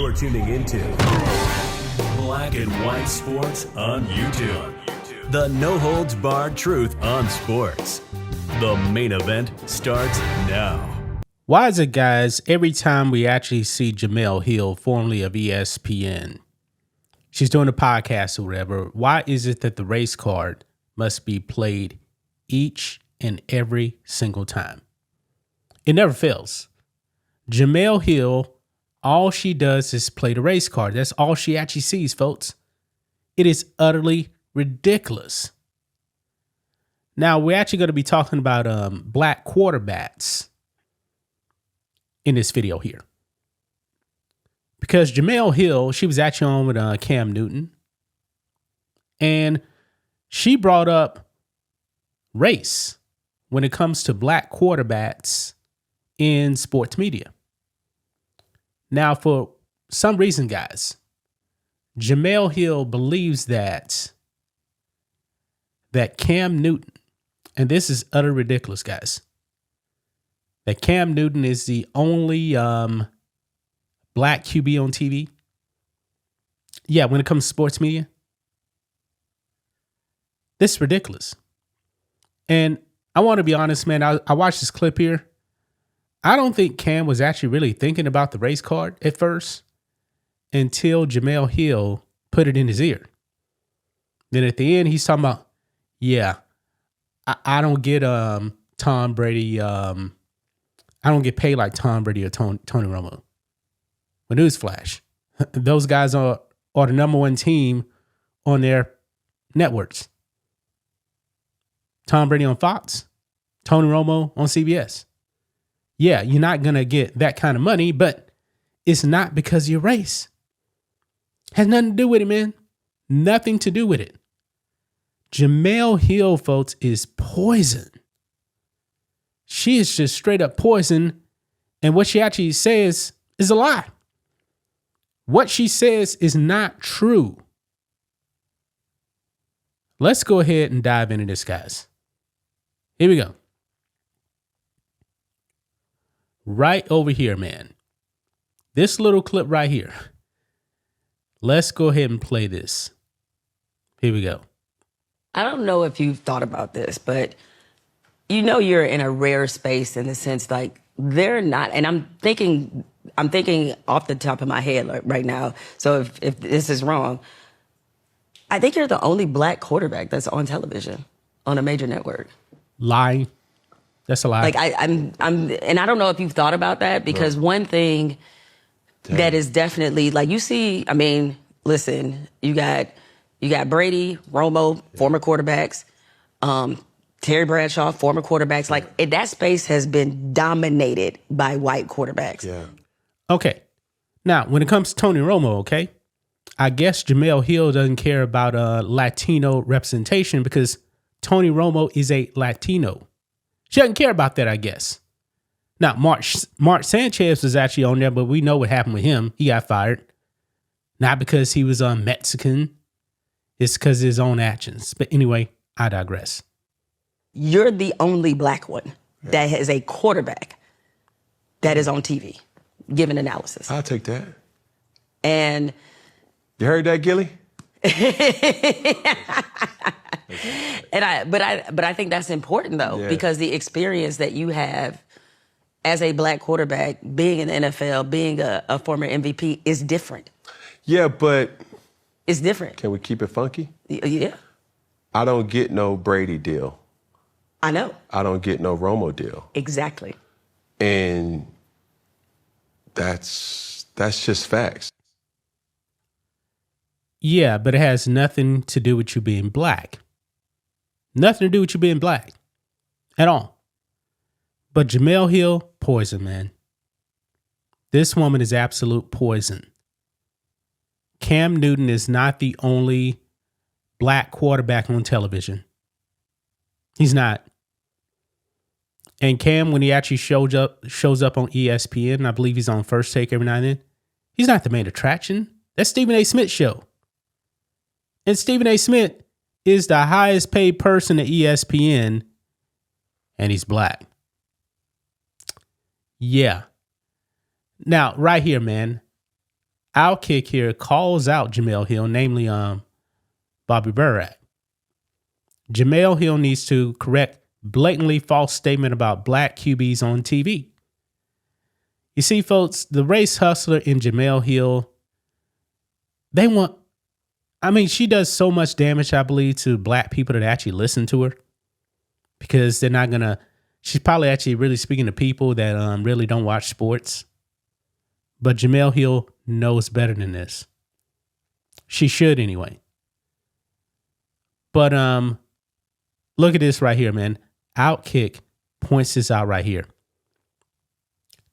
You're tuning into Black and White Sports on YouTube. The no-holds-barred truth on sports. The main event starts now. Why is it, guys, every time we actually see Jemele Hill, formerly of ESPN, she's doing a podcast or whatever, why is it that the race card must be played each and every single time? It never fails. Jemele Hill, all she does is play the race card. That's all she actually sees, folks. It is utterly ridiculous. Now, we're actually going to be talking about black quarterbacks in this video here. Because Jemele Hill, she was actually on with Cam Newton. And she brought up race when it comes to black quarterbacks in sports media. Now, for some reason, guys, Jemele Hill believes that Cam Newton, and this is utter ridiculous, guys, that Cam Newton is the only black QB on TV. Yeah, when it comes to sports media, this is ridiculous. And I want to be honest, man, I watched this clip here. I don't think Cam was actually really thinking about the race card at first until Jemele Hill put it in his ear. Then at the end, he's talking about, yeah, I don't get Tom Brady. I don't get paid like Tom Brady or Tony Romo. But newsflash, those guys are the number one team on their networks. Tom Brady on Fox, Tony Romo on CBS. Yeah, you're not going to get that kind of money, but it's not because of your race. Has nothing to do with it, man. Nothing to do with it. Jemele Hill, folks, is poison. She is just straight up poison. And what she actually says is a lie. What she says is not true. Let's go ahead and dive into this, guys. Here we go. Right over here, man. This little clip right here. Let's go ahead and play this. Here we go. I don't know if you've thought about this, but you know you're in a rare space in the sense like they're not, and I'm thinking off the top of my head right now, so if this is wrong, I think you're the only black quarterback that's on television on a major network. Lie. That's a lie. Like I'm, and I don't know if you've thought about that because one thing that is definitely like you see. I mean, listen, you got Brady, Romo, former quarterbacks, Terry Bradshaw, former quarterbacks. Like that space has been dominated by white quarterbacks. Yeah. Okay. Now, when it comes to Tony Romo, okay, I guess Jemele Hill doesn't care about Latino representation because Tony Romo is a Latino. She doesn't care about that, I guess. Now, Mark Sanchez was actually on there, but we know what happened with him. He got fired. Not because he was Mexican. It's because of his own actions. But anyway, I digress. You're the only black one that has a quarterback that is on TV, giving analysis. I'll take that. And you heard that, Gilly? But I think that's important though, because the experience that you have as a black quarterback, being in the NFL, being a former MVP is different. Yeah, but it's different. Can we keep it funky? Yeah. I don't get no Brady deal. I know. I don't get no Romo deal. Exactly. And that's just facts. Yeah, but it has nothing to do with you being black. Nothing to do with you being black at all. But Jemele Hill, poison, man. This woman is absolute poison. Cam Newton is not the only black quarterback on television. He's not. And Cam, when he actually shows up on ESPN, I believe he's on First Take every now and then, he's not the main attraction. That's Stephen A. Smith's show. And Stephen A. Smith is the highest paid person at ESPN, and he's black. Yeah. Now, right here, man, Outkick here calls out Jemele Hill, namely Bobby Burack. Jemele Hill needs to correct blatantly false statement about black QBs on TV. You see, folks, the race hustler in Jemele Hill, she does so much damage, I believe, to black people that actually listen to her, because they're not going to, she's probably actually really speaking to people that really don't watch sports. But Jemele Hill knows better than this. She should anyway. But look at this right here, man. Outkick points this out right here.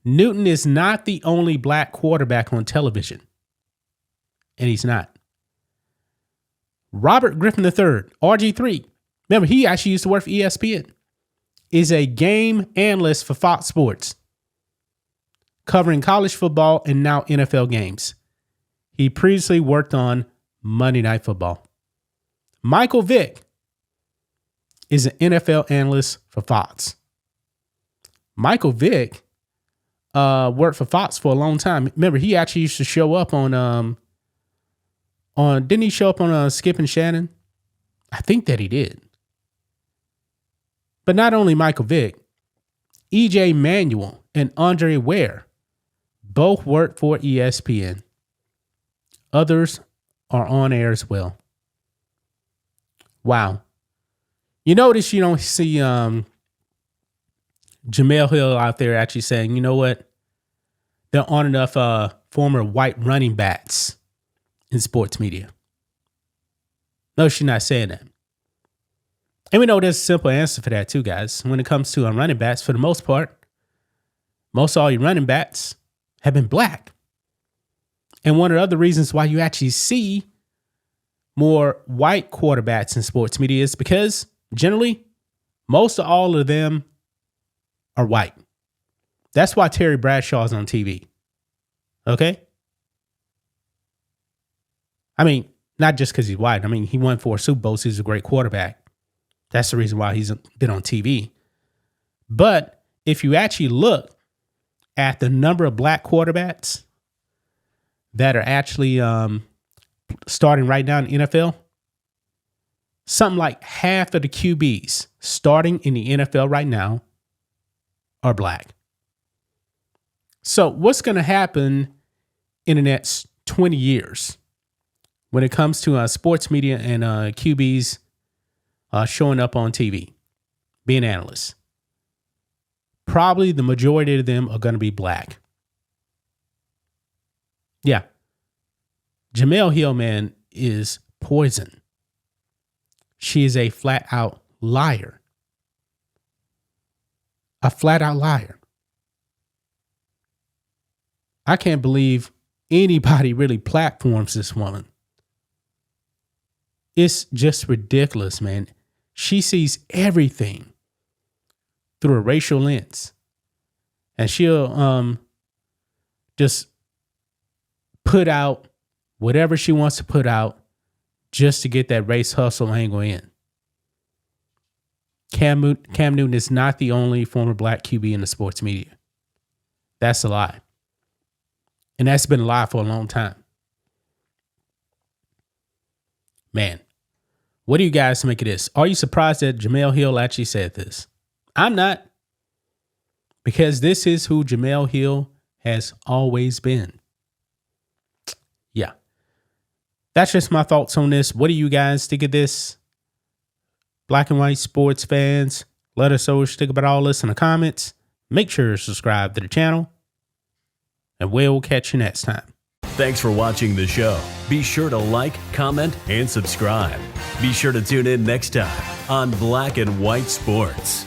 Newton is not the only black quarterback on television. And he's not. Robert Griffin III, RG3, remember, he actually used to work for ESPN, is a game analyst for Fox Sports, covering college football and now NFL games. He previously worked on Monday Night Football. Michael Vick is an NFL analyst for Fox. Michael Vick worked for Fox for a long time. Remember, he actually used to show up on didn't he show up on Skip and Shannon? I think that he did. But not only Michael Vick, EJ Manuel and Andre Ware both work for ESPN. Others are on air as well. Wow. You notice you don't see Jemele Hill out there actually saying, you know what? There aren't enough former white running backs in sports media. No, she's not saying that. And we know there's a simple answer for that too, guys. When it comes to running backs, for the most part, most all your running backs have been black. And one of the other reasons why you actually see more white quarterbacks in sports media is because generally, most of all of them are white. That's why Terry Bradshaw is on TV. Okay? I mean, not just because he's white. I mean, he won 4 Super Bowls. He's a great quarterback. That's the reason why he's been on TV. But if you actually look at the number of black quarterbacks that are actually starting right now in the NFL, something like half of the QBs starting in the NFL right now are black. So what's going to happen in the next 20 years when it comes to sports media and QBs showing up on TV, being analysts? Probably the majority of them are going to be black. Yeah. Jemele Hill, man, is poison. She is a flat out liar. A flat out liar. I can't believe anybody really platforms this woman. It's just ridiculous, man. She sees everything through a racial lens. And she'll just put out whatever she wants to put out just to get that race hustle angle in. Cam Newton is not the only former black QB in the sports media. That's a lie. And that's been a lie for a long time. Man, what do you guys make of this? Are you surprised that Jemele Hill actually said this? I'm not. Because this is who Jemele Hill has always been. Yeah. That's just my thoughts on this. What do you guys think of this? Black and white sports fans, let us know what you think about all this in the comments. Make sure to subscribe to the channel. And we'll catch you next time. Thanks for watching the show. Be sure to like, comment, and subscribe. Be sure to tune in next time on Black and White Sports.